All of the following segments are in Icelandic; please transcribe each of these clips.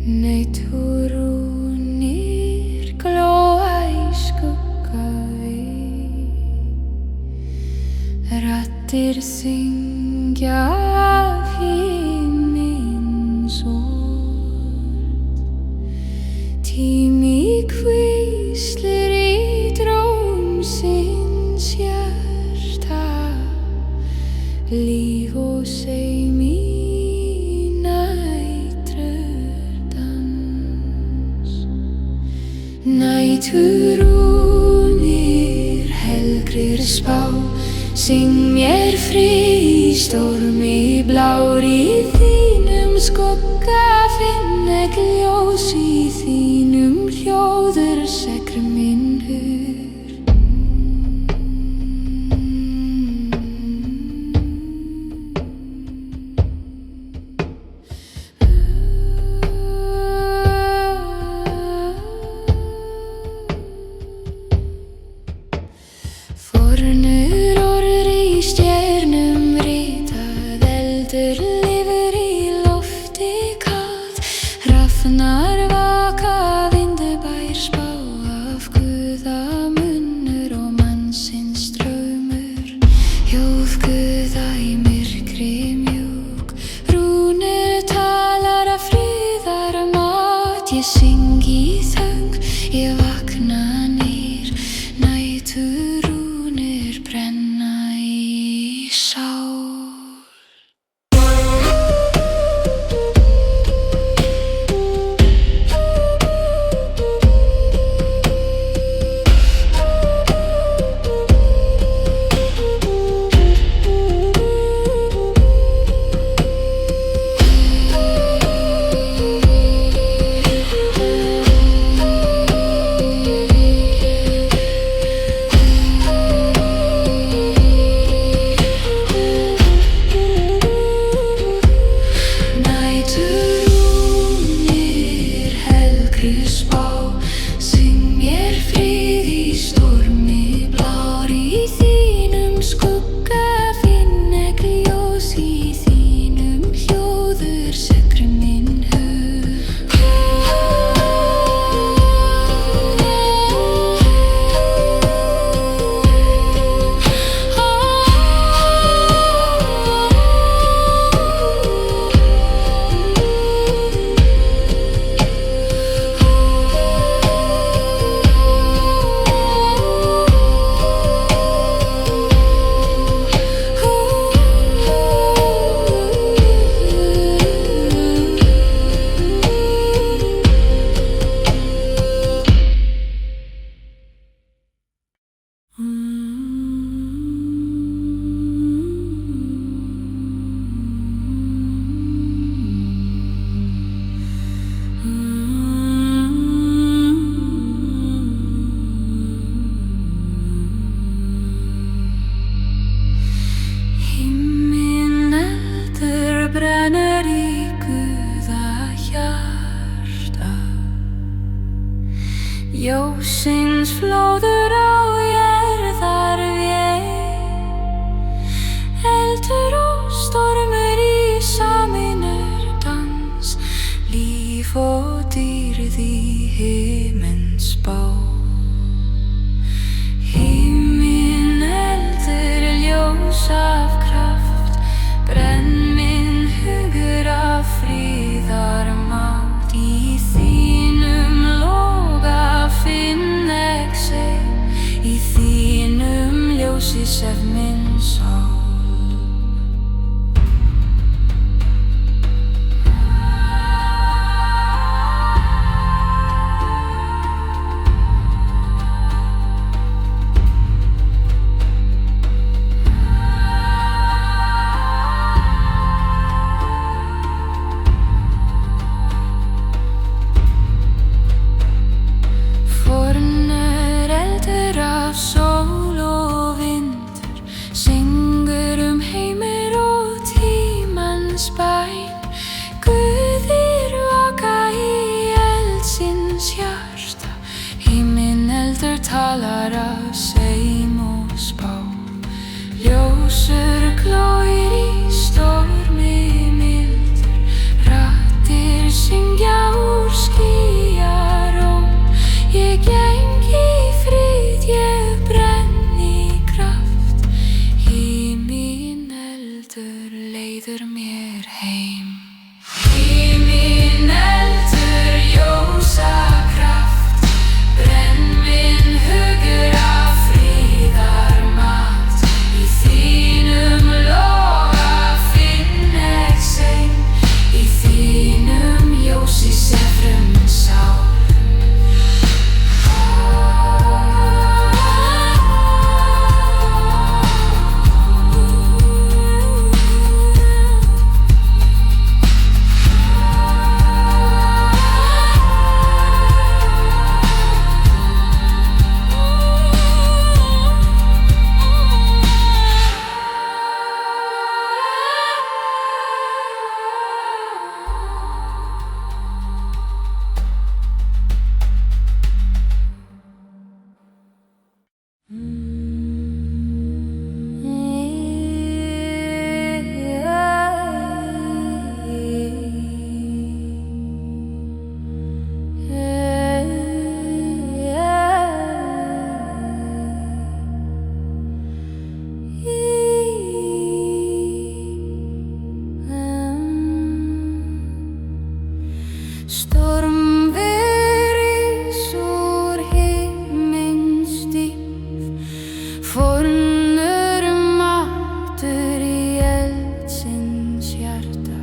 Nei, túrúnir glóa í skugga við, raddir syngja af himins ord. Tími hvíslir í drómsins hjarta, líf og seim í Næturúnir helgrir spá, syng mér frið í stormi blár. Í þínum skugga finn ek ljós, í þínum hljóður sekkur minn hug. Fornur orður í stjörnum ritað, eldur lifir í lofti kalt. Hrafnar vaka, vindabær spá, af Guða munnur og mannsins draumur. Hljóð Guða í myrkri mjúk, rúnir talar af friðar mat. Ég syng í þögn, ég vakna nýr, næturúnir brenna í sál. Brennur í Guða hjarta, ljósins flóður á jörðar vél. Eldur og stormur í sameinar dans, líf og dýrð í himins bá. Himinn eldur, ljós af kraft, brenn hugur af friðar mátt. Í þínum loga finn ek seim, í þínum ljósi sef minn sál. Sól og vindur syngur heimir og tímans bæn. Guðir vaka í eldsins hjarta, himinn eldur talar af seim og spá. Ljósur glóir í stormi mildur, raddir syngja úr Stormveður úr himins dýpð, fornur matur í eldsins hjarta.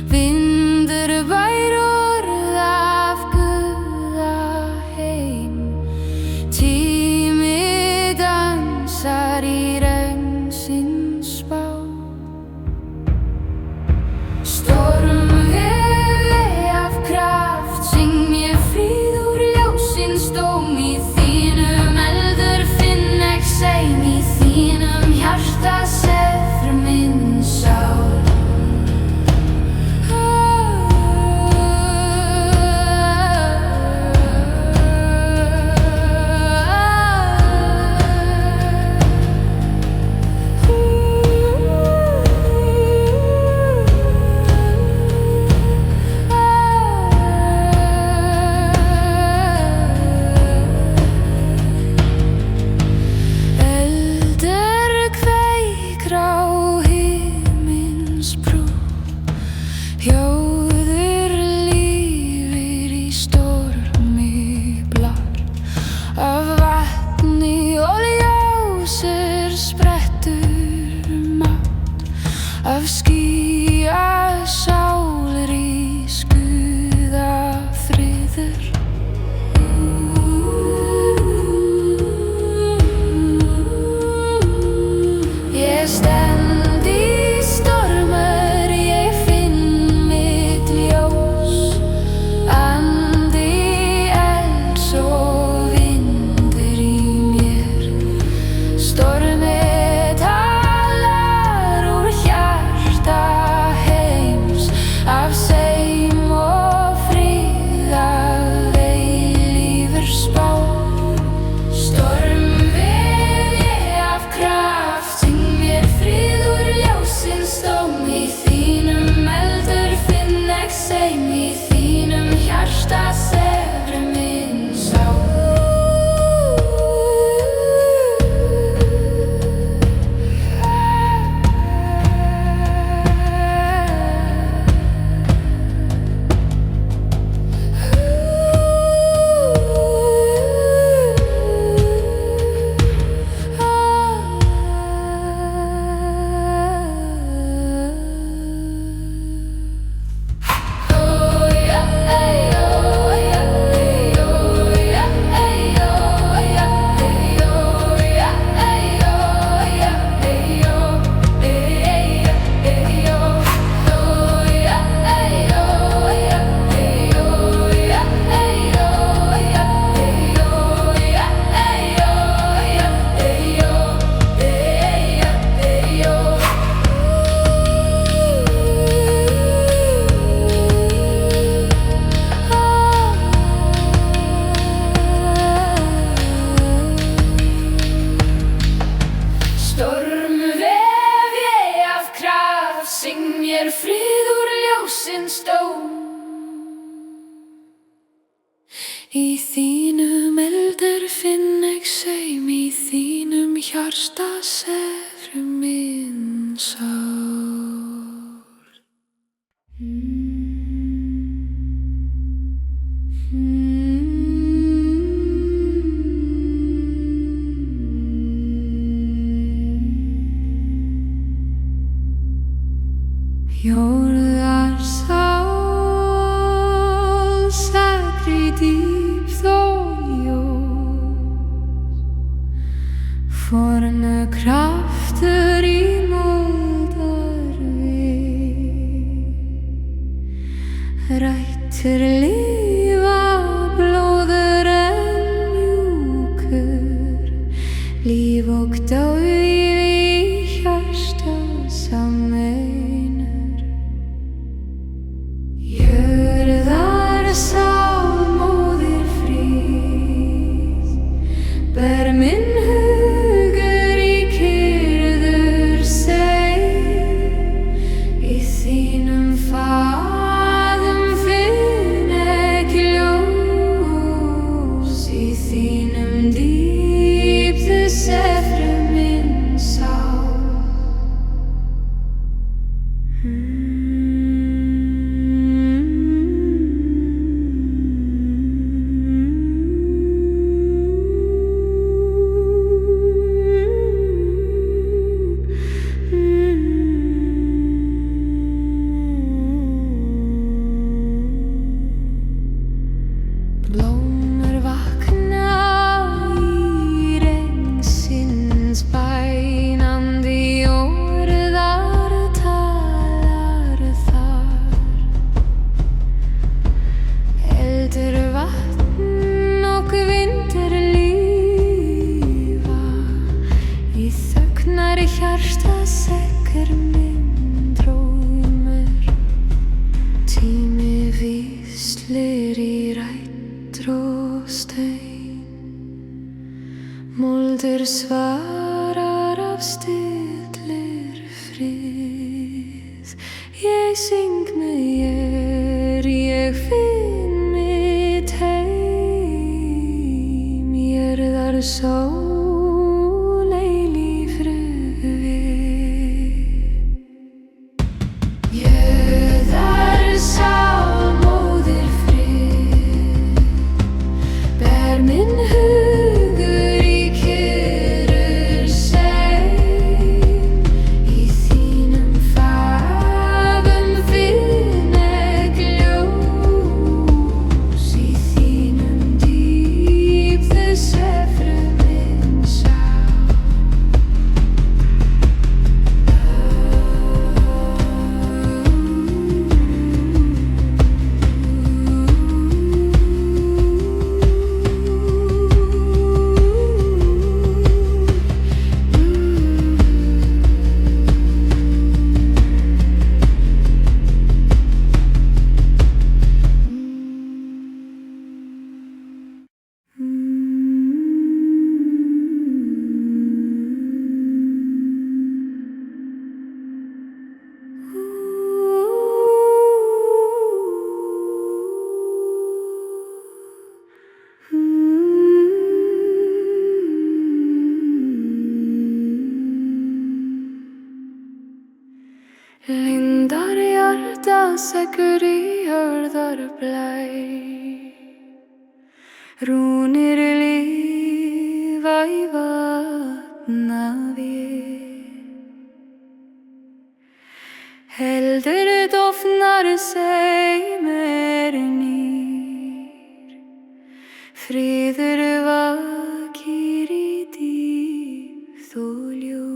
Vindur bær orð af Guða heim, tími dansar í regnsins spá. Hljóður lífir í stormi blar, af vatni og ljósir sprettur mátt, af skýjasál rís guðafriður. Ég stend í stormur, ég finn mitt ljós, andi elds og vindur í mér. Stormi talar úr hjarta heims, af seim og frið af eilífur spá. Stormveður af kraft, syng mér frið úr ljósins dóm. Í þínum eldur finn ég seim, í þínum hjarta sefur minn sál. Stormveð ég af kraft, syng mér frið úr ljósins dóm. Í þínum eldur finn ég seim, í þínum hjarta sefur minn sál. Jórðarsál, sakri dýpð og ljós, fornu kraftur í moldarvið, rættur lífa blóður en mjúkur, líf og dauð í hjarta sameinar. Jörðarsál, móðir fríð, ber minn hugur í kyrrður seim, í þínum faðum finn ég ljós. heldur svarar af stillir frið. Ég syng með ég finn mitt heim, jörðar sól eilífri við. Jörðar sál móðir frið, ber minn hugur í kyrrur seim, í þínum fagum finn ek ljós, í þínum dýp þess svefru minn sá. Lindar hjarta sekkur í hörðar blæ, rúnir lifa í vatnavél, heldur dofnar seimur nýr, friður vakir í dýpð og ljós.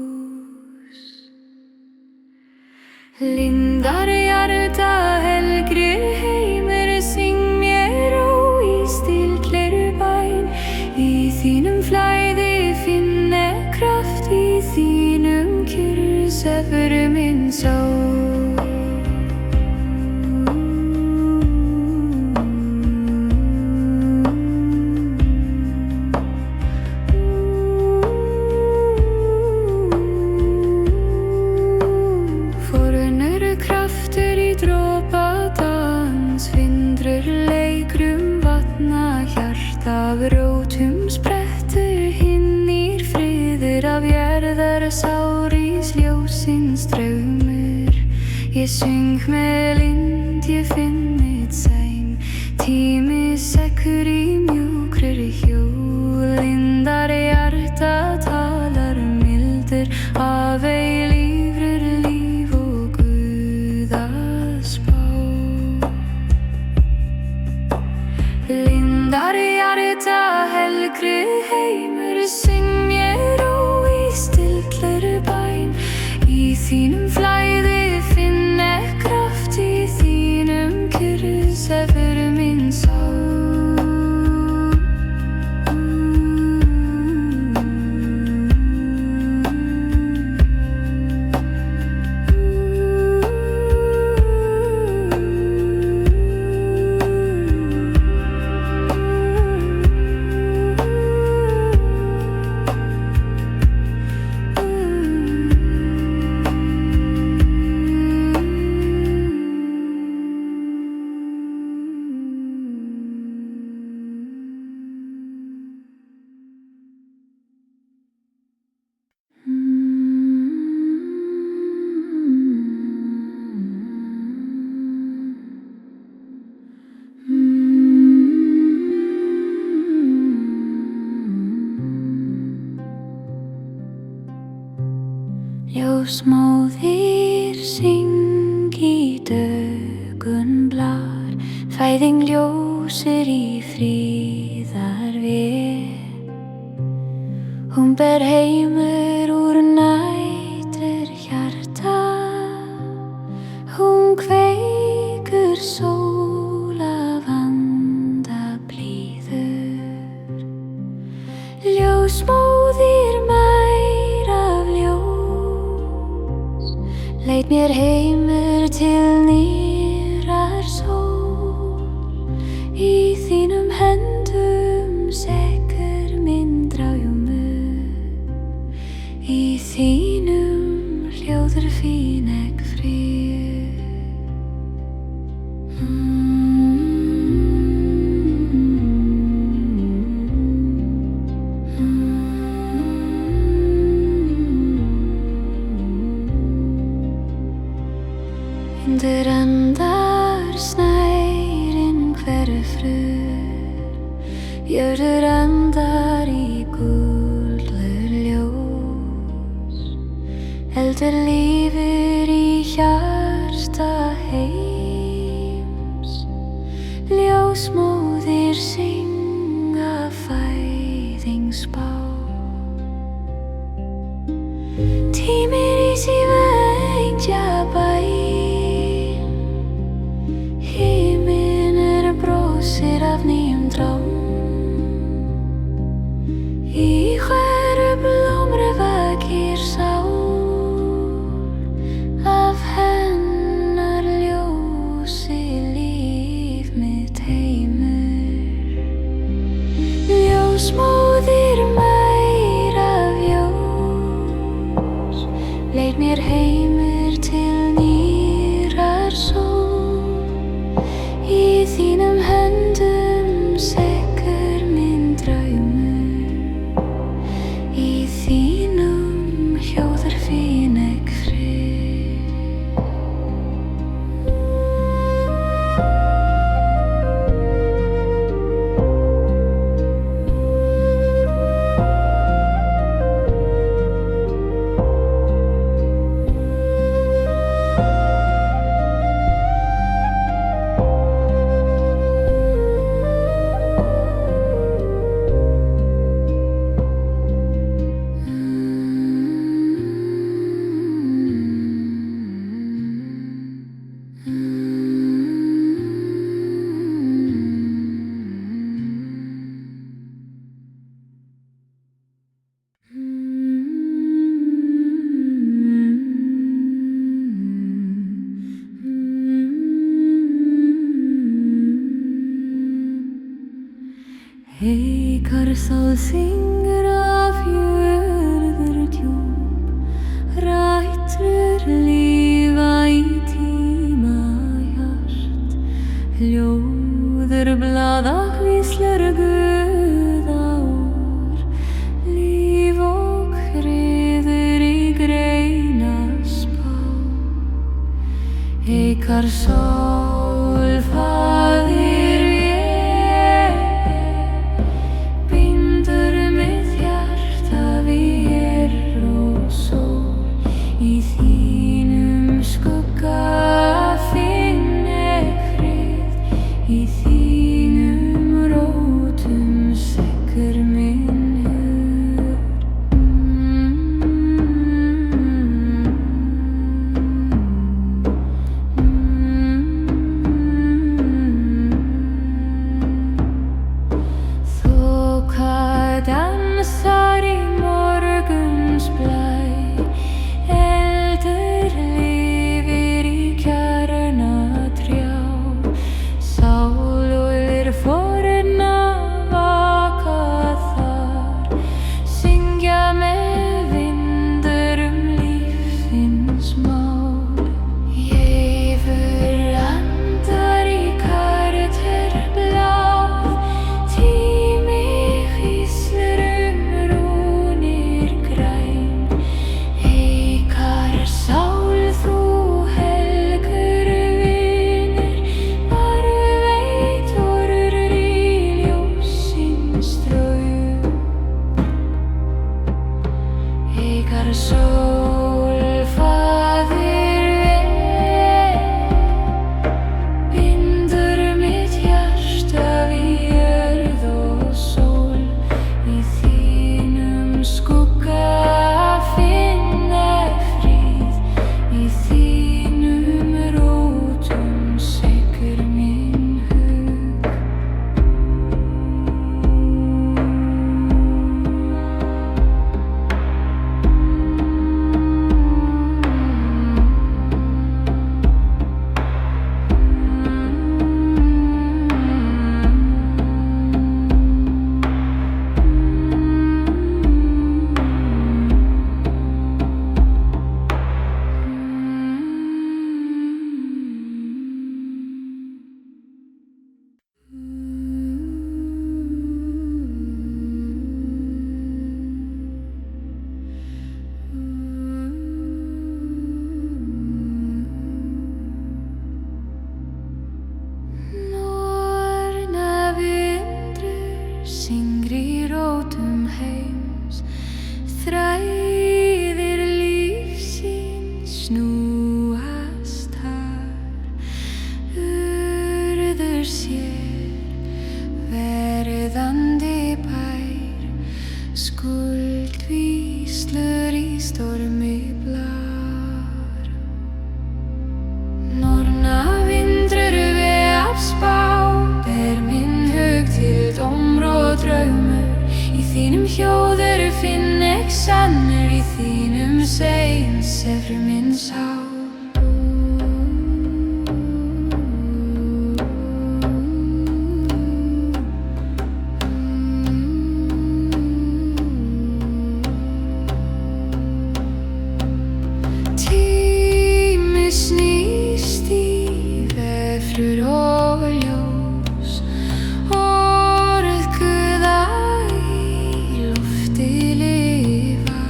Lindar hjarta helgri heimur, syng mér ó í stillir bæn, í þínum flæði finn ek kraft, í þínum kyrr sefur minn sál. Kraftur í dropadans, vindrur leikrum vatna, hjarta af rótum sprettur, hinnir friður af jarðar sár í ljósins draumur. Ég syng með lind, ég finn mitt sæm, tími sekkur í mjúkrir hjól. Lindar hjarta talar mildur af eilífur líf og guðaspá. Lindar hjarta helgri heimur, syng mér ó í stillir bæn, í þínum flæði finn ek kraft, í þínum kyrr sefur minn sál. Ljósmóðir, syng í dögun blar, fæðing ljósir í fríðar við. Hún ber heimur úr nætur hjarta, hún kveikur sól af anda blíður. Ljósmóðir mær af ljós, leit mér heimur til nýrar sól, í þínum höndum sekkur minn draumur. Undir andar snærin hverfur, jörður andar í gulur ljós. Eldur lífur í hjarta heims, ljósmóðir synga fæðingsbá. Tímir í sig vengja bæ, af nýjum drám. Í hverju blómri vakir sál, af hennar ljósi líf mitt heimur. Ljósmóðir mær af ljós, leit mér heimur til nýrrar sól. Í þínum höndum sekkur minn draumur, í þínum hljóðar fínek frið. Eikarsál syngur af jörður djúp, rætur lífa í tíma hjart. Hljóður blaða hvíslar guðár, líf og friður í greina spá. Eikarsál faðir finnur sér verðandi bær, skuldvíslur í stormi blar. Nornavindur við afspá ber minn hug til dómr og draumur. Í þínum hljóður finn ég sannur, í þínum segjum sefur minn sál. Snýst í vefrur og ljós, orð guða í lofti lifa.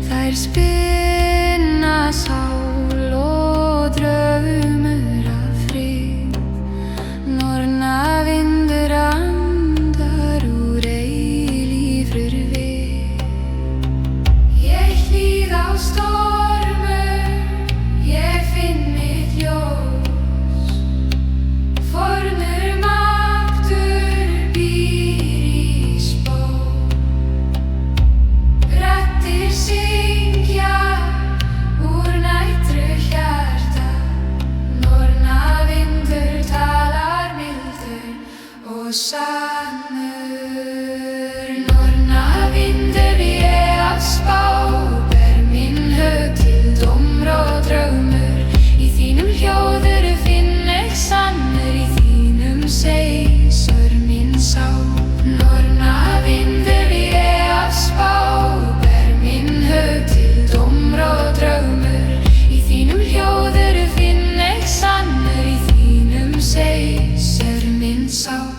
Þær spinna sál og draumur af frið. Nornavindur andar úr eilífur við. Ég hlýð á ég finn mitt ljós, formur máttur býr í spór. Raddir syngja úr nætru hjarta, nornavindur talar mildur og sannur. Nornavindur ég að spá ber minn hug til dómr og draumur. Í þínum hljóður finn ég sannur, í þínum seisur minn sál. Nornavindur ég að spá ber minn hug til dómr og draumur. Í þínum hljóður finn ég sannur, í þínum seisur minn sál.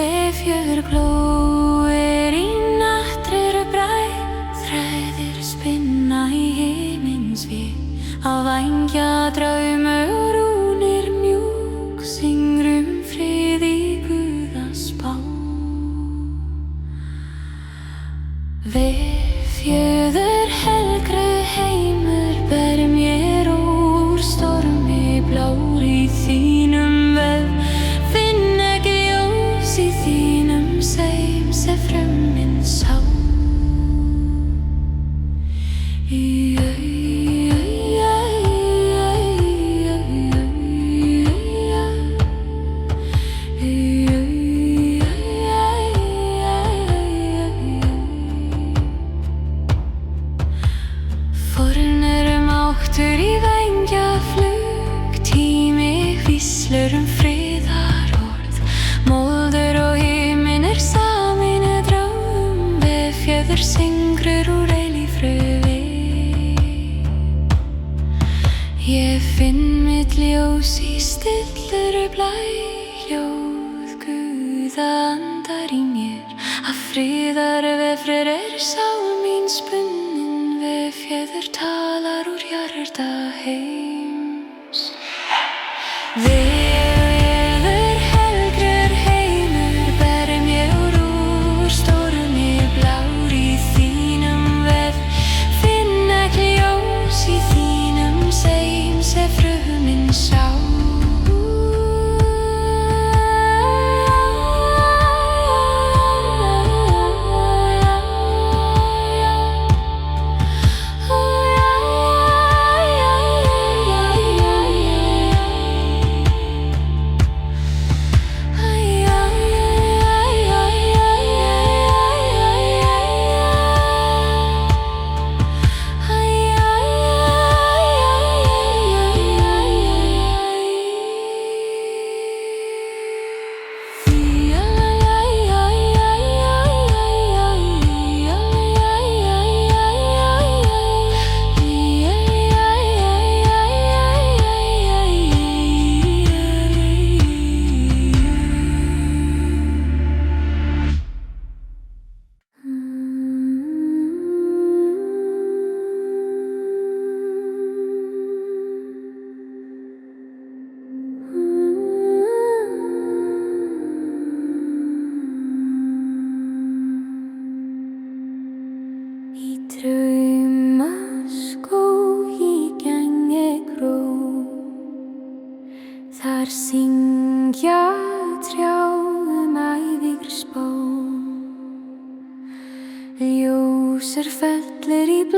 Vefjur glóir í nattrir bræð, þræðir spinna í himins við. Á vængja draumur rúnir mjúk, syngrum frið í Guðas spá. Vefjöður helgru heimur ber mér úr stormi blár. Í þínum vef finn ég ljós, í þínum seim sefrum minn sál. Fornur í vængjaflug, tími hvíslur friðarorð. Moldur og himinn sameinuð drám, vefjöður syngrur úr eilífru við. Ég finn mitt ljós í stillur blæ, hljóð Guða andar í mér. Af friðar vefrir sál mín spunnin, vefjöður talar úr hjarta heims. Vefjöður helgrur heimur ber mér úr stormi blár. Í þínum vef finn ég ljós, í þínum seim sefrum minn sál. Oh, yeah.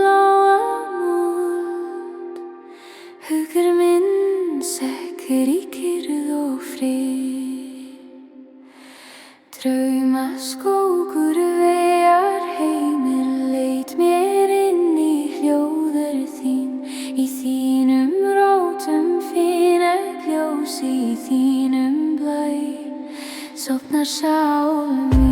bláa mold. Hugur minn sekkur í kyrrð og frið. Draumaskógur vegar heimir leit mér inn í hljóður þín. Í þínum rótum finn ek ljós, í þínum blæ sofnar sál mín.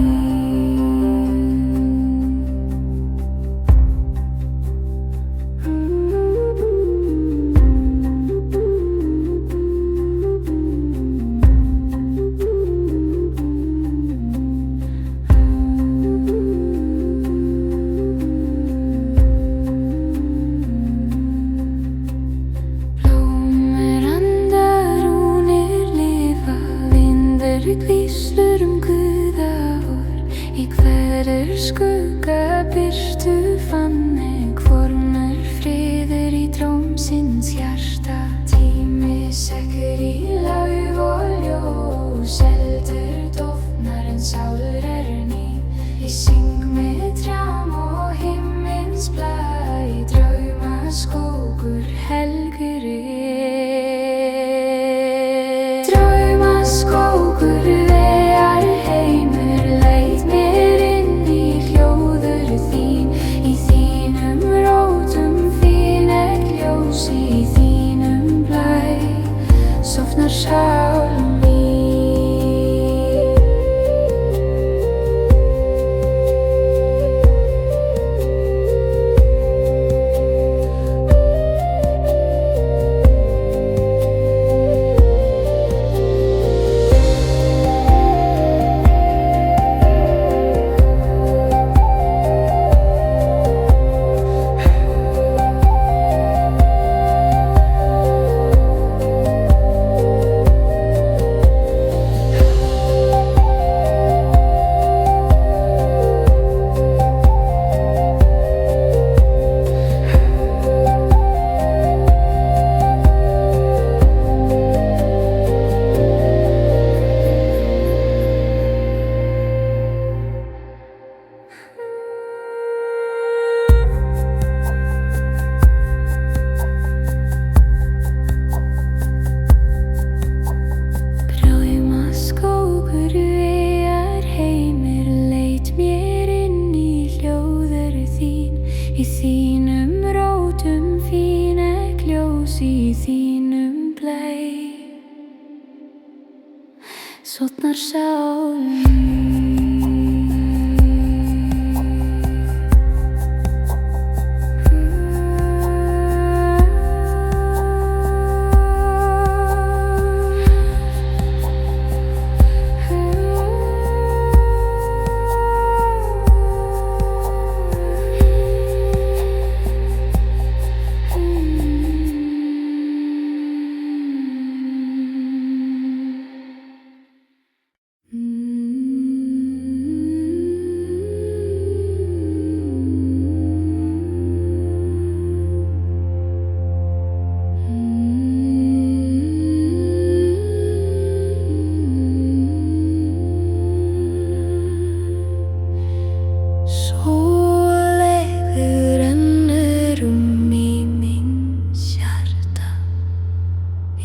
Hvíslur guða vor, í hverri skugga birtu fann ek formur friður í drómsins hjarta. Tími sekkur í lauf og ljós, eldur dofnar en sálur ný. Ég syng með trjám og himmins blæ, draumaskógur helgur Draumaskógur vegar heimur leit mér inn í hljóður þín. Í þínum rótum finn ek ljós, í þínum blæ sofnar sál mín. Í þínum rótum finn ek ljós, í þínum blæ sofnar sál mín.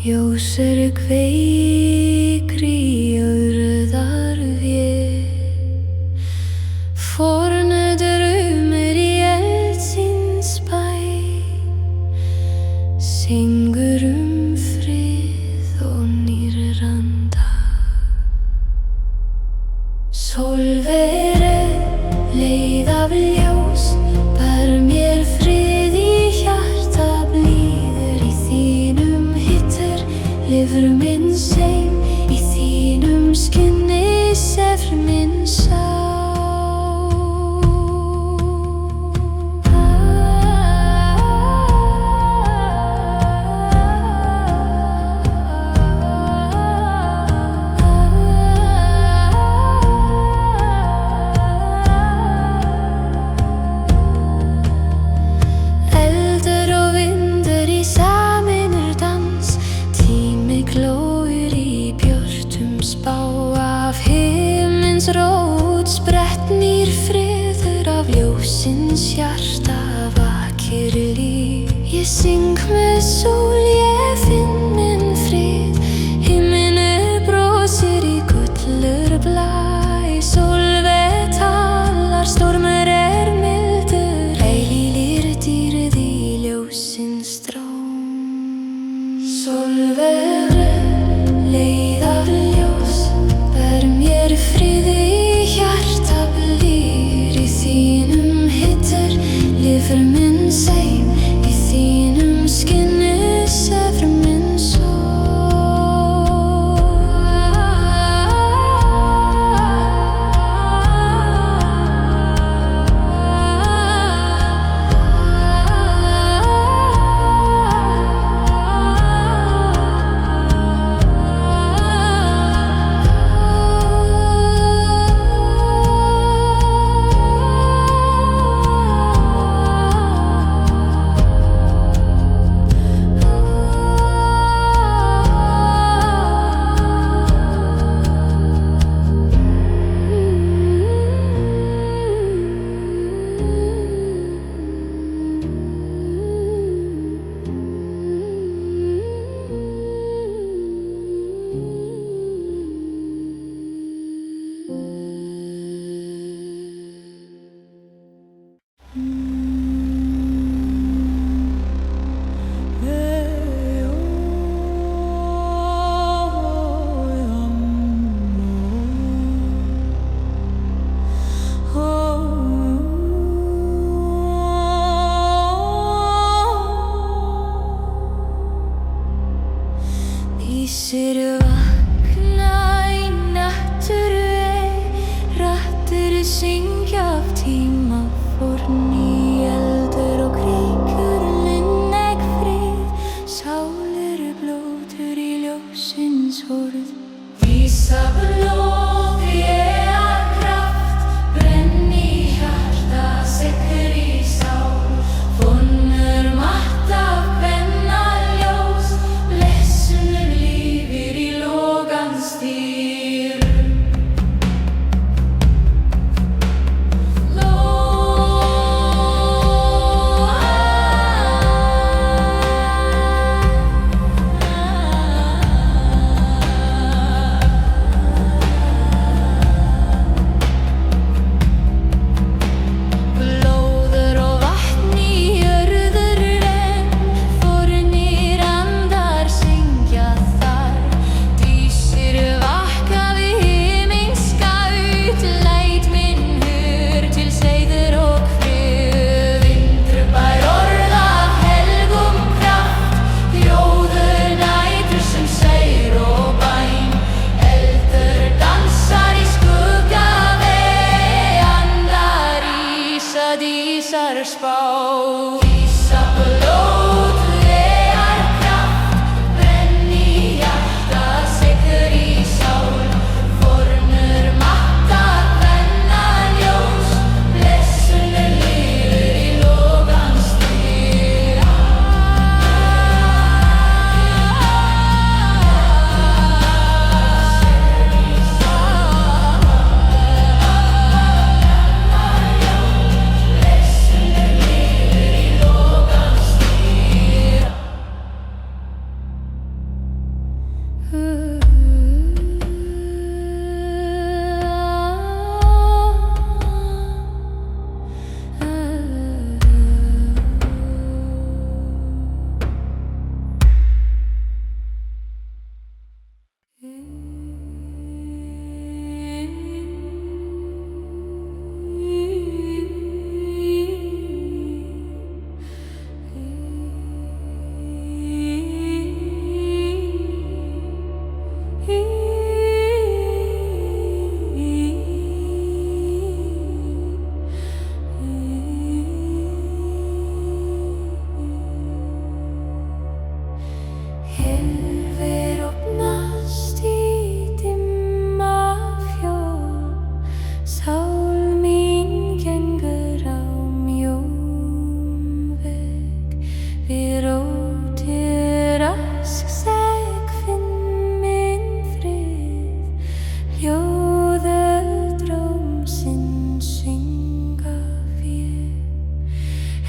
Ljósir kveikri urðar vél, fornu draumur í eldsins bæ, syngur frið og nýrranda. Sólveru leið af ljós, bar mér frið í hjarta, blíður í þínum hittur lifur minn seim, í þínum skinni sefr minn sál. Syng með sól, ég finn minn frið. Himinu brosir í gullur blæ. Sólveig talar, stormur mildur. Heilir dýrð í ljósins stróm. Sólveig leið af ljós, ber mér friði í hjarta blír. Í þínum hittur lifir minn seim, í þínum skinni sefur minn Vísir vakna í náttúru ei, raddir syngja af tíma fórni. Eldur og krikur, lunneg frið, sálir blótur í ljósins hórð. Vísa blóð í kraft, brenn í hjarta, sekkur í sál. Vonur matta penna ljós, blessunur lifir í logans dýr. Blóður og vatn í jörður renn, fornir andar syngja þar. Dísir vakka við himins skaut, læt minn hur til seiður og frið. Vindur bær orð af helgum kraft, hljóður nætur sem segir og bæn. Eldur dansar í skugga vei, andar ísa dísar spá. Vísa blóð kraft, brenn í hjarta, sekkur í sál. Fornur matta penna ljós, blessunur lifir í logans dýr.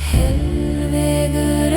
Helvegur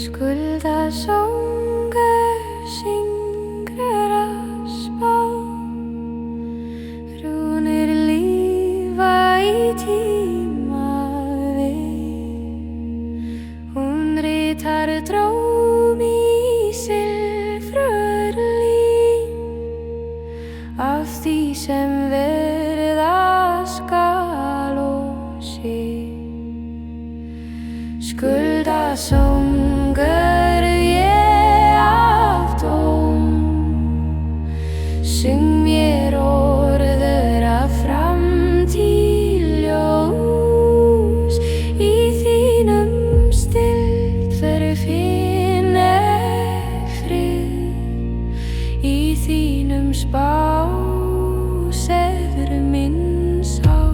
Skuldasöngur syngur að spá, rúnir lífa í tímavi. Hún ritar dróm í silfurlím af því sem verða skal og sé. Skuldasöngur ég af dóm, syng mér orður af framtíð ljós. Í þínum stillt finn ég frið, í þínum spásefur minn sál.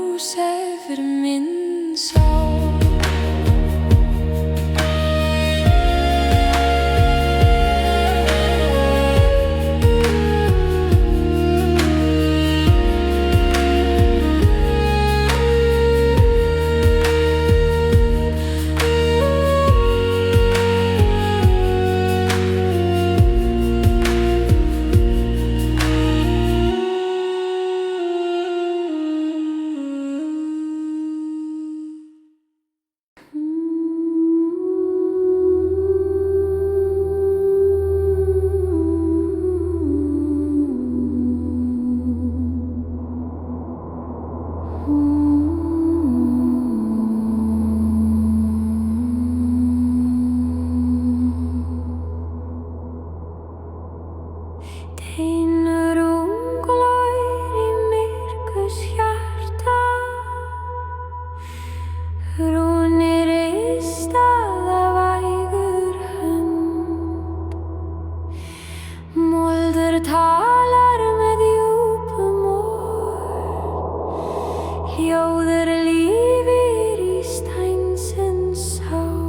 Spásefur minn sál. Þinn rúmglóir í myrkurs hjarta, rúnir ristað af vægur hönd. Moldur talar með djúpum orð, hljóður lífir í steinsins sál.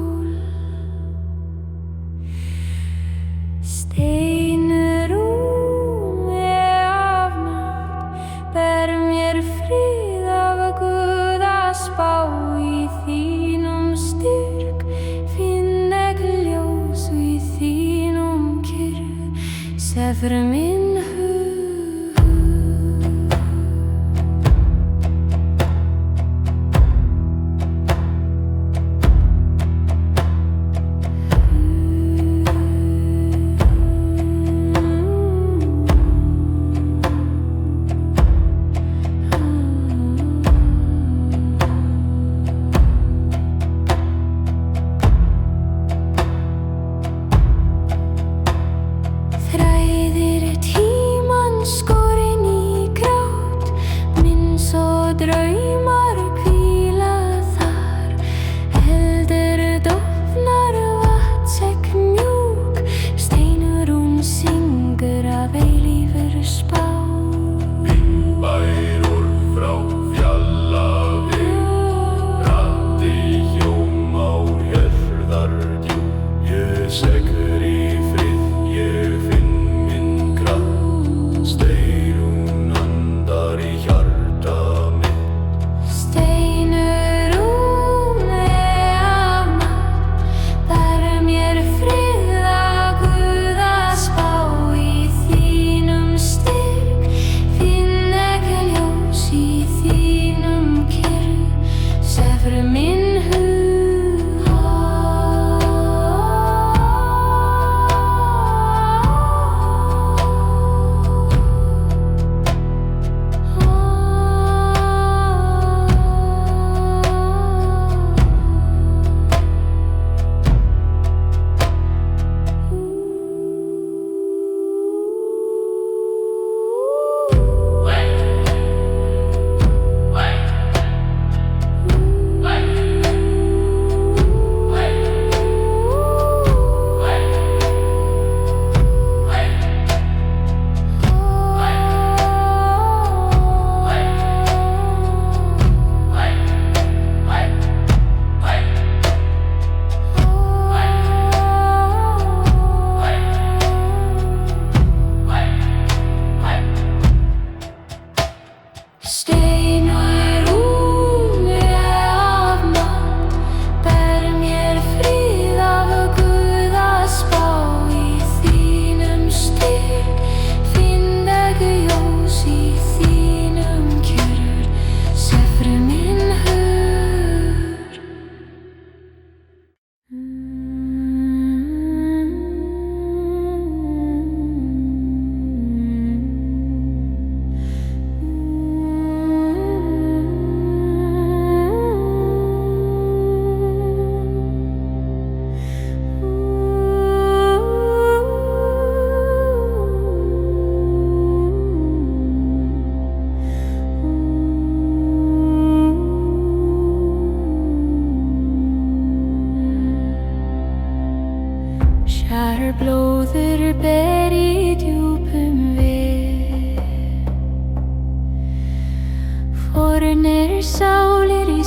Sefur minn hug. Þræðir tímans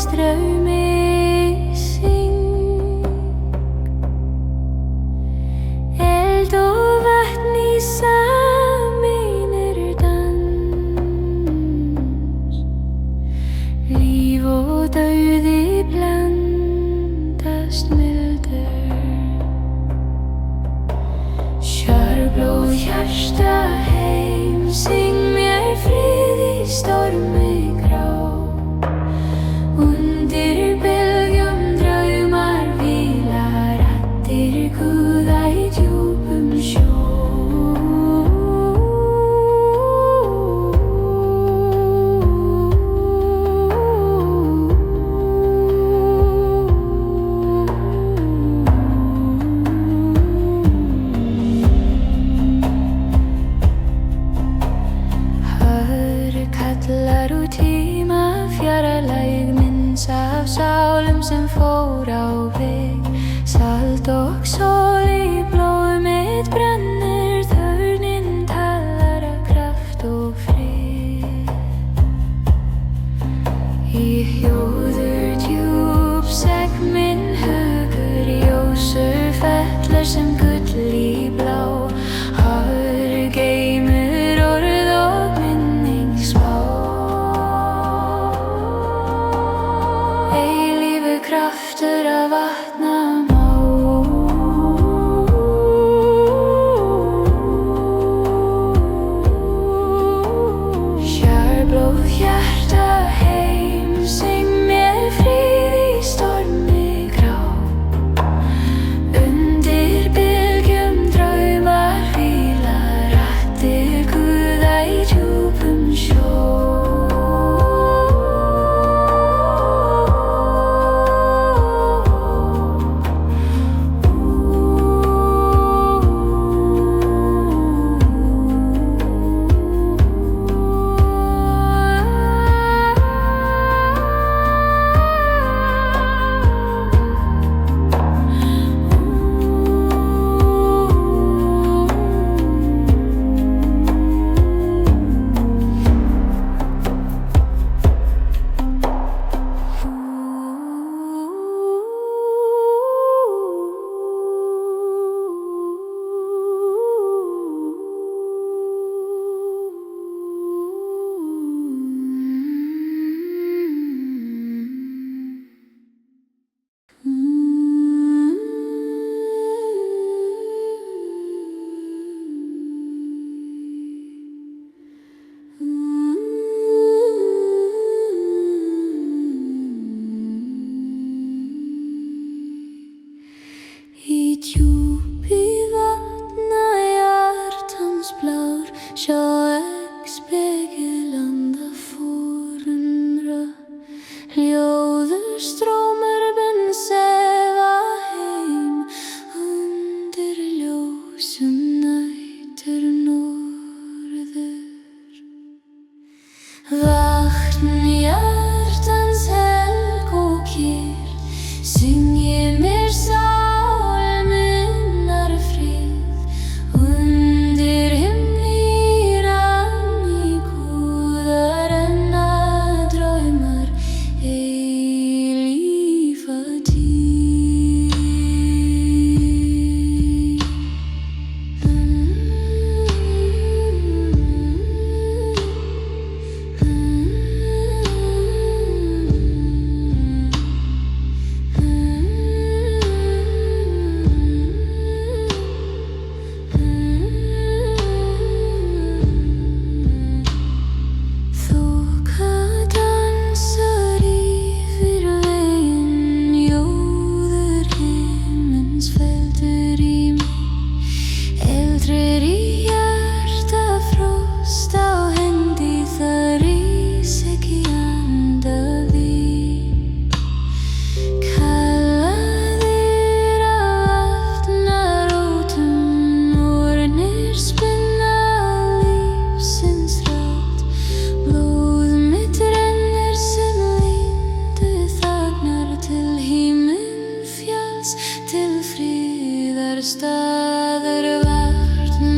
straumi syng. Eld og vatn í sameinar dans. Líf og dauði blandast mildur. Kjörblóð hjarta heim, syng mér frið í stormi grá. Undir bylgjum draumar hvíla, raddir guða í djúpum sjó. Kallar úr tíma fjarlæg minns af sálum sem fór á veg. Salt og sól í blóð mitt brennir, þörnin talar af kraft og frið. Í hljóður djúp segg minn hugur, ljósur fellur sem gull í blá. Hár geymir orð og minning smá. Eilífur kraftur að vatna má. Kjörblóð hjarta heim, syng mér frið í stormi grá. Undir bylgjum draumar hvíla, raddir guða í djúpum sjó. Í djúpi vatna hjartans blár, sjá speglanda forundra. Hljóður strómur bensefa heim, undir ljósum nætur norður. Vatn hjartans helg og kyrr, syngi mér sál minnar frið. Undir himni rann í guða renna draumar, eilífa tíð. Þoka dansar yfir veginn, ljóður himins feldur í mig. Eldur í hjarta, frost á hendi, það rís ekki anda við. Kallaðir af vatnarótum, nornir spinna lífsins ráð. Blóð mitt rennur sem lindu þagnar, til himinfjalls, til friðar staðar. Vatn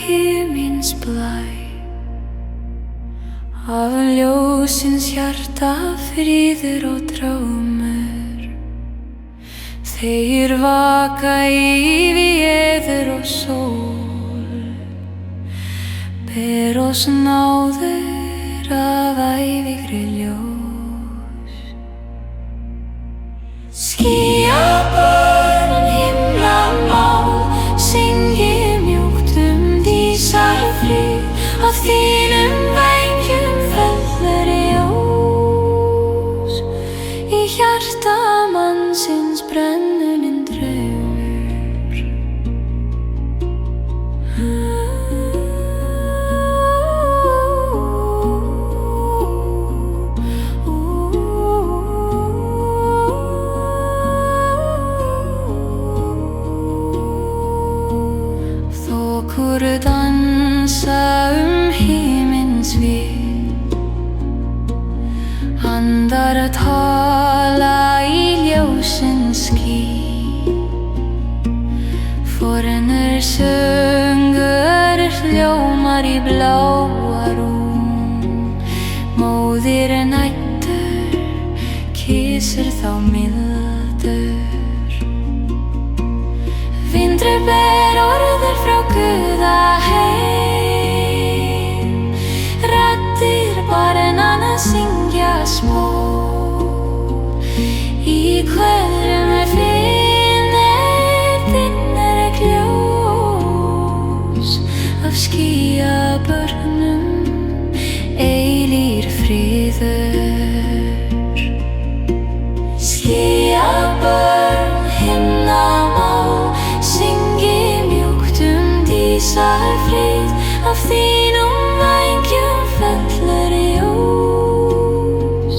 himins blæ. Af ljósins hjarta fríður og drámur, þeir vaka í veður og sól, ber oss náður af ævigri ljós. Skýjabörn, himnamál, syngi mjúkt dísar frið, af þínum vængjum fellur ljós. Í hjarta mannsins brennurinn draumur. Þokur dansa himins við, andar tala í ljósins ský. Fornur söngur hljómar í bláa rúm, móðir nætur kyssir þá mildur. Vindur ber orður frá Guða heim, raddir barnanna syngja smó. Í hverjum finnur þinnur ljós, af skýjabörnum eilífur friður. Skýjabörn, himnamál, syngi mjúkt dísar frið, af þínum vængjum fellur ljós.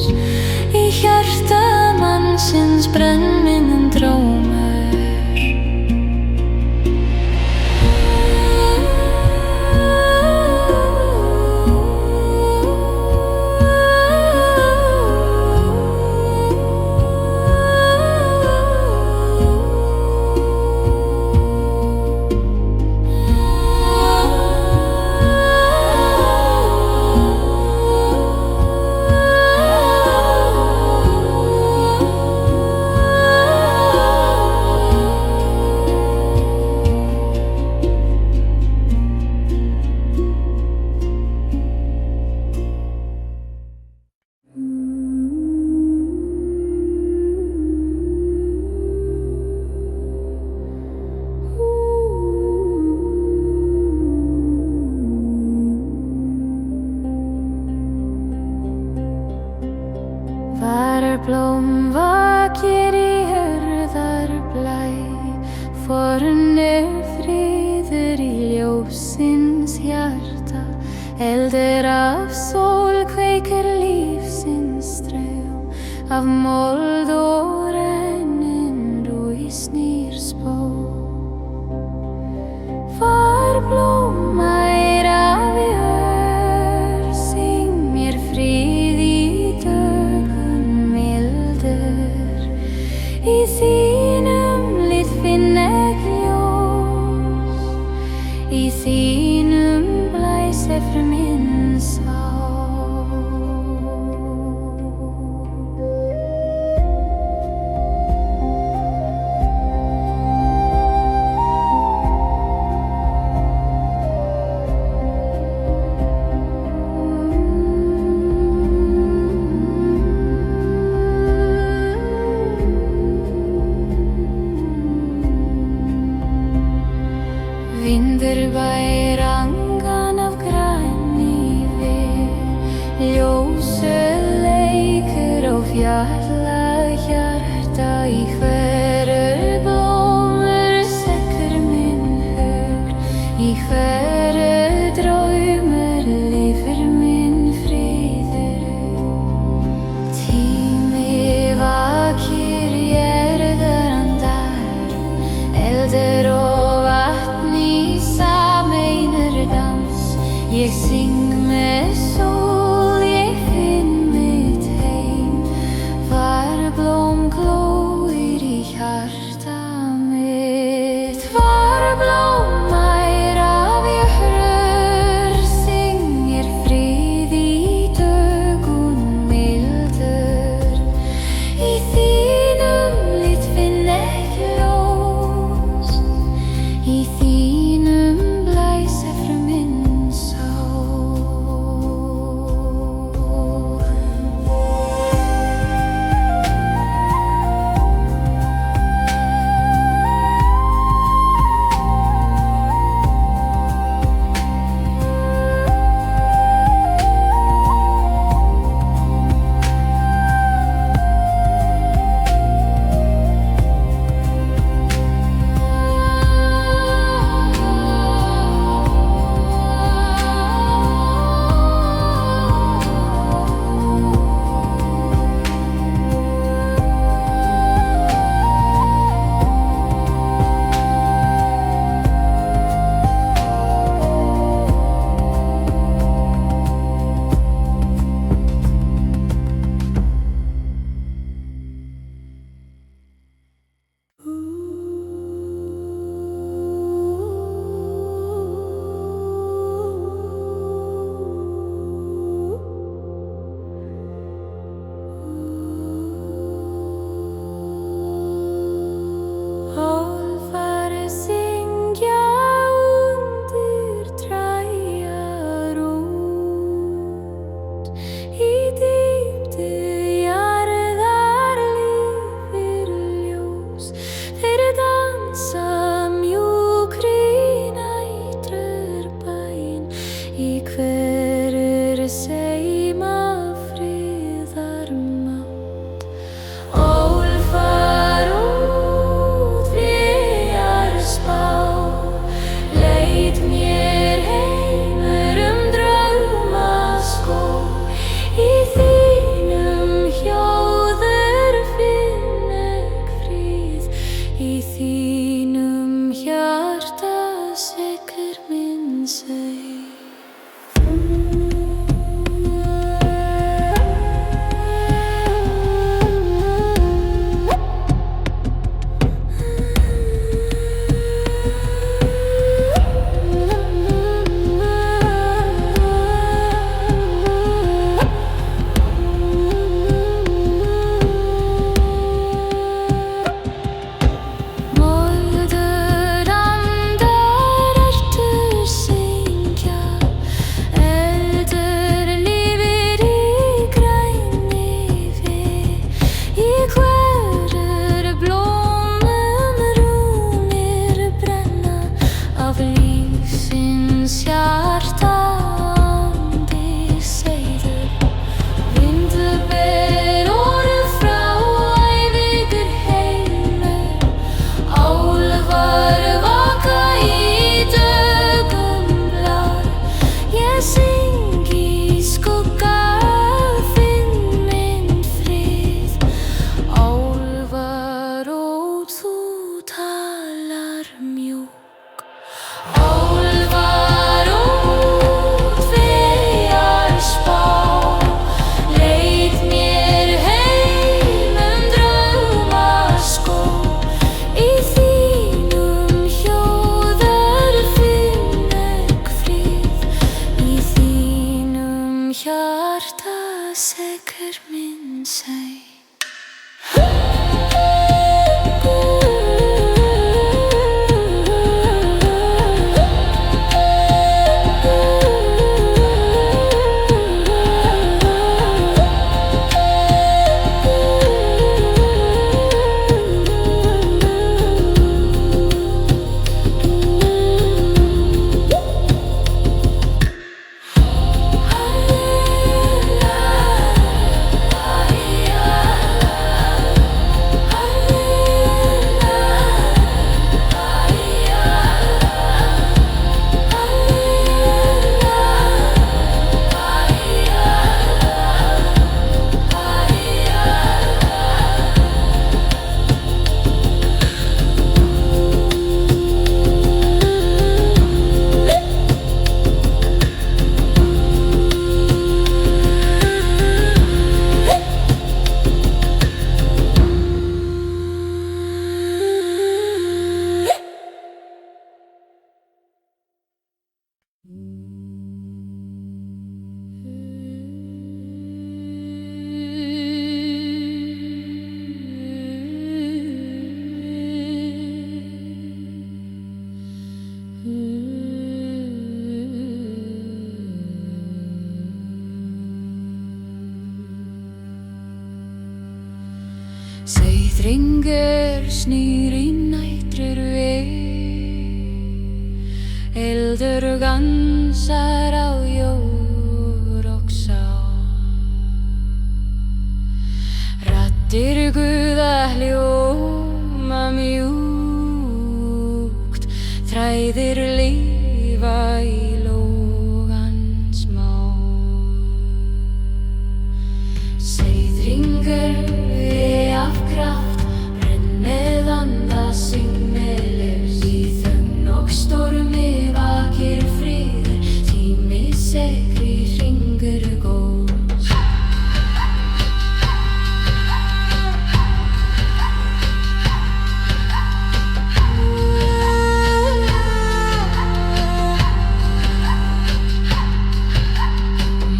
Í hjarta mannsins brenninn drómur. Blóm vakir í hurðar blæ, fornur friður í ljósins hjarta, eldur af sól kveikir lífsins straum, af mold og rennur í snýr spó. Var blómær af jörð, syng mér frið í dögun mildur. Í þínum lit finn ek ljós, í þínum blæs eftir minn sál. Vindur bær angan af græni við, ljósu leikur og fjalla hjarta. Í hverju blómur sekkur minn hug, í hverju draumur lifir minn friður. Tími vakir jarðar andar, eldur og vatn í sameinar dans. Ég syng með sól, ég finn mitt heim. Var blóm glóir í hjarta mitt, var blómær af jörð. seima friðarmátt. Álfar út víðar spá, leit mér heimur draumaskóg. Í þínum hljóður finn ek fríð, í þínum hjarta sekkur minn seið. Hjarta sekkur minn seið. Seiðringur snýr í nætrir við, eldur gansar á jord og sá. Raddir Guða hljóma mjúkt, þræðir lifa í logans má. Seiðringur af kraft, brennið anda signilegs. Í þögn og stormi vakir friður, tími sekri hringur góðs.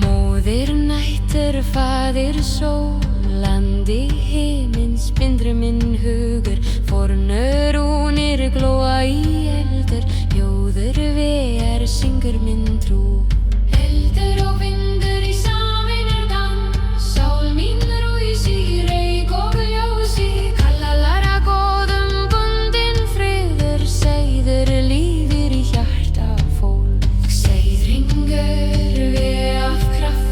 Móðir nætur, faðir sól, landi himins bindri minn hugur. Fornur únir glóa í eldur, ljóður vegar syngur minn trú. Eldur og vindur í saminur dans, sál mín rúís í reik og ljósi. Kallalara góðum bundin friður, seiður lífir í hjarta fólk. Seiðringur við af kraft,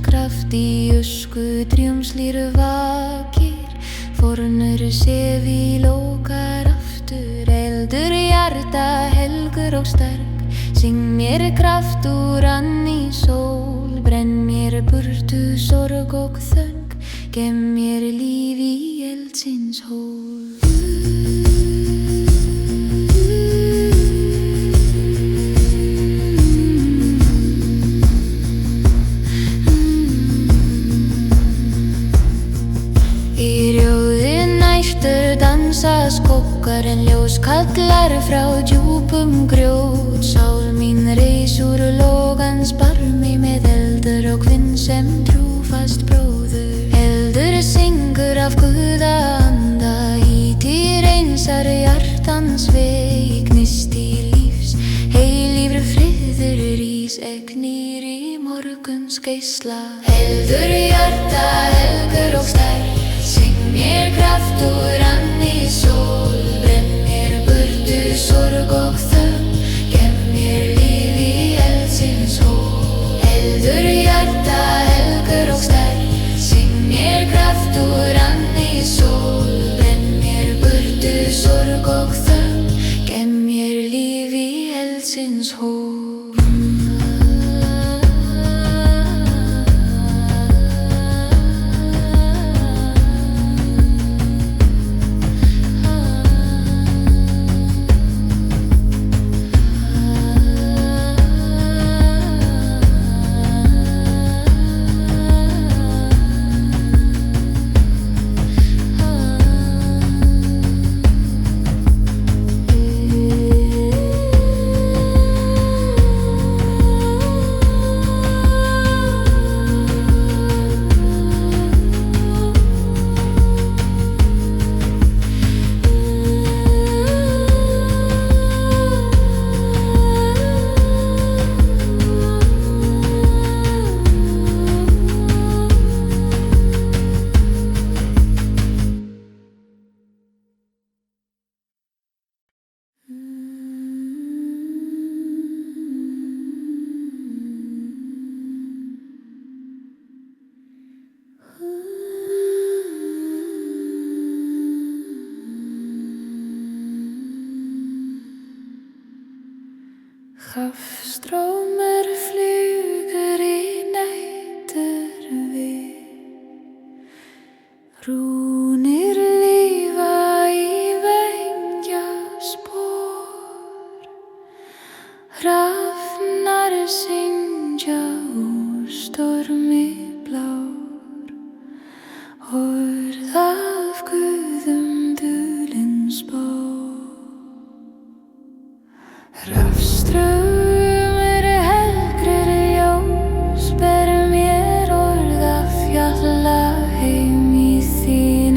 kraft í ösku drjúmslýr vakir, fornur sefi lokar aftur, eldur hjarta helgur og sterk, syng mér kraft úr anni sól, brenn mér burtu sorg og þögg, gef mér líf í eldsins hól. Dansa skuggar en ljós kallar frá djúpum grjót, sál mín reis úr logans barmi með eldur og hvinn sem trúfast bróður. Eldur syngur af Guða anda, ítir einsar hjartans veg, gnist í lífs, heilífur friður rís, egnir í morguns geisla. Eldur hjarta helgur og sterk, syng mér kraft úr anni sól, brenn mér burtu sorg og þögn, gef mér líf í eldsins hól. Eldur hjarta helgur og sterk, syng mér kraft úr anni sól, brenn mér burtu sorg og þögn, gef mér líf í eldsins hól. Hafstraumur flugur í næturvið, rúnir lífa í vengjaspor, hrafnar syngja úr stormi blár, orð af Guðum dulin spá. Rafstraumur helgrir ljós, ber mér orð af fjalla heim í þín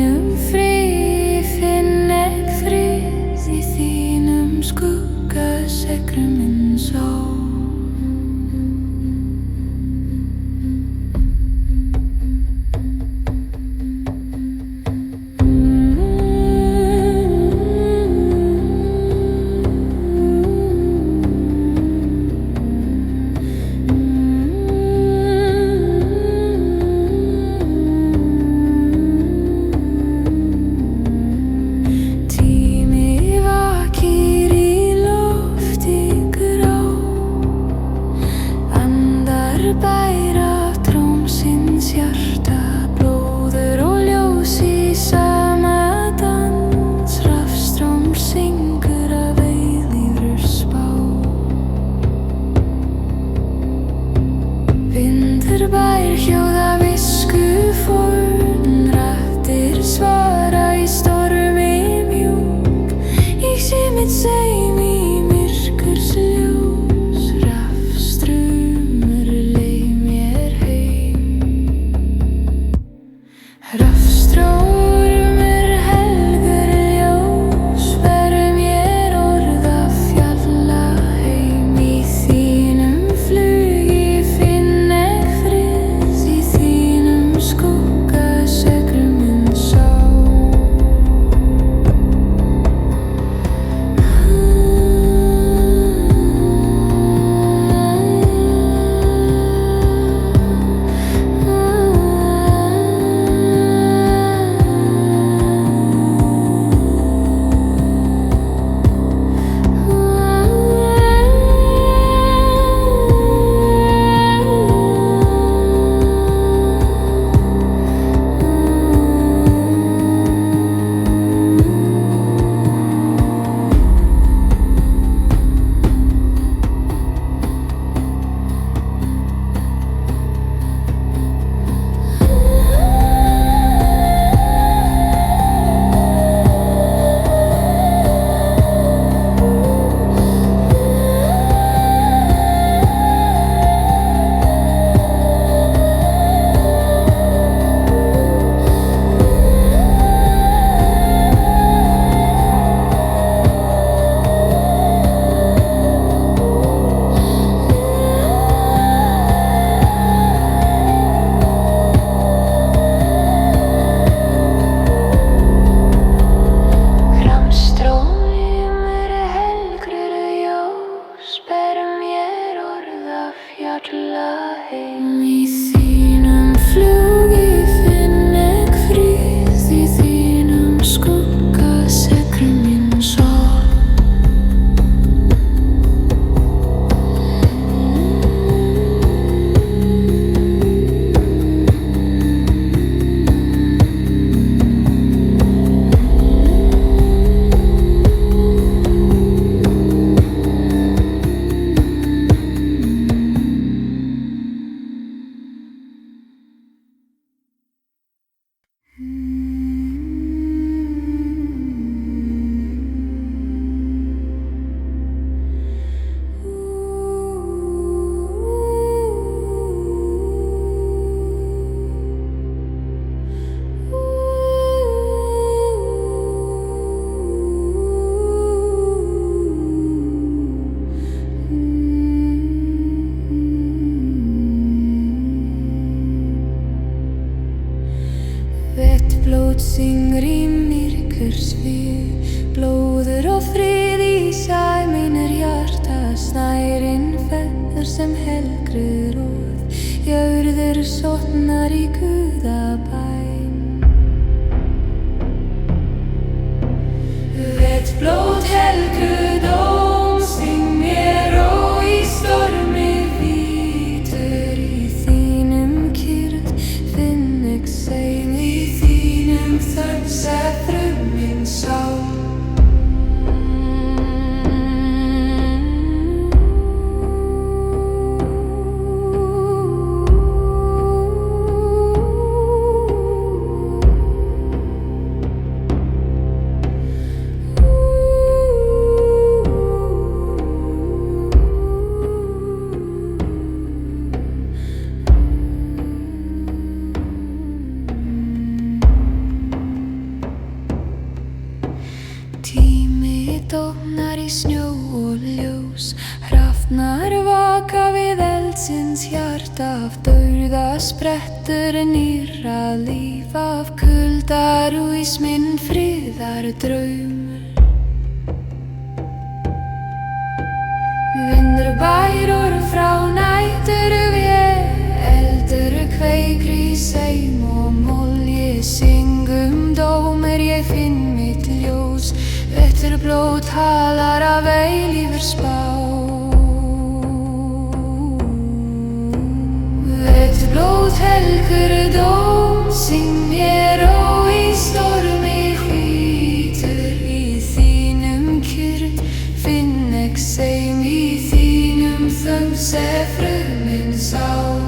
Blótsyngur í myrkursvið, blóður og frið í sæ mínir hjarta, snærinn fellur sem helgri róð, jörður sotnar í guðabæn. Vett blót helgu dóm, syng mér og í stormi vítur, í þínum kyrrð finn ég seim, í þínum þögn fruminn sál. Tími dofnar í snjó og ljós, hrafnar vaka við eldsins hjarta, af dauða sprettur nýrra líf, af kuldar og ísminn friðar draumur. Vindur bærur frá nætur vél, eldur kveikir í seim og moll, ég syng dómur, ég finn mitt ljós, vettur blót talar af eilífur spá. Vettur blót helgur dóm, syng mér og í stormi hvítur, í þínum kyrrð finn ég seim, í þínum þögn fruminn sál.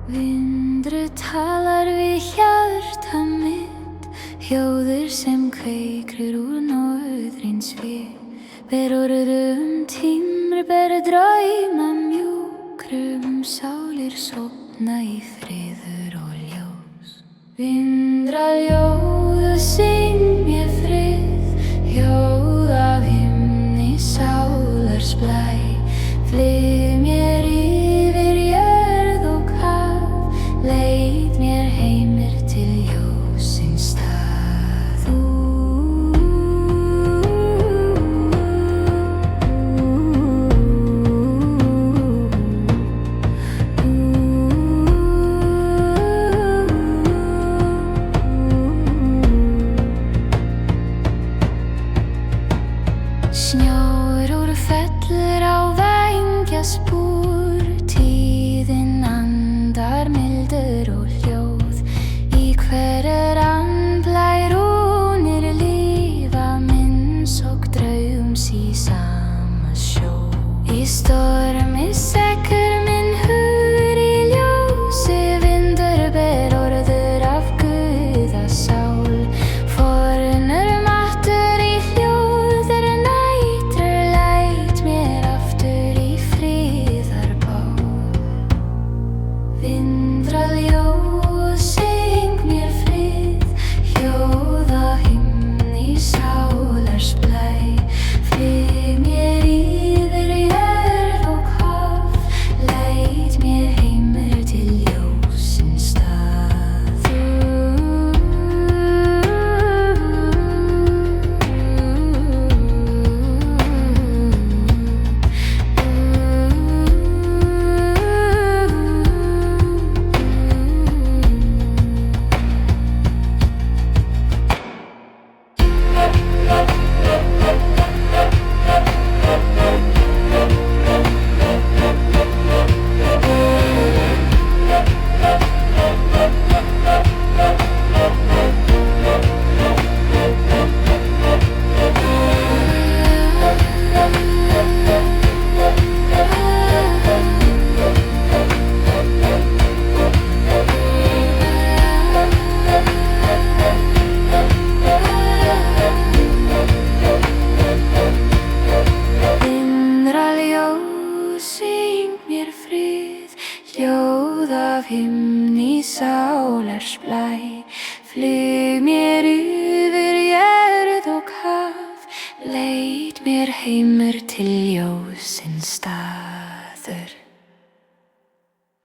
Vindur talar við hjarta mitt, hljóður sem kveikir úr norðrins við, ber orðum tímur, ber drauma mjúkrum, sálir sofna í friður og ljós. Vindra ljóðu syng mér frið, hljóð af himni sálars blæ, flið mér yfir jörð og haf, leit mér heimir til ljósins stað. Snjór úr fellur á vængjaspor, stormi sekkur minn hugur í ljósi, vindur ber orður af guðasál. Fornur máttur í hljóðir nætur, læt mér aftur í friðarbál. Vindrað ljós, syng mér frið, hljóð af himni sálars blæ. Flyg mér yfir jörð og haf, leit mér heimur til ljósins stað. Syng mér frið, hljóð af himni sálars blæ. Flyg mér yfir jörð og haf, leit mér heimur til ljósins staður.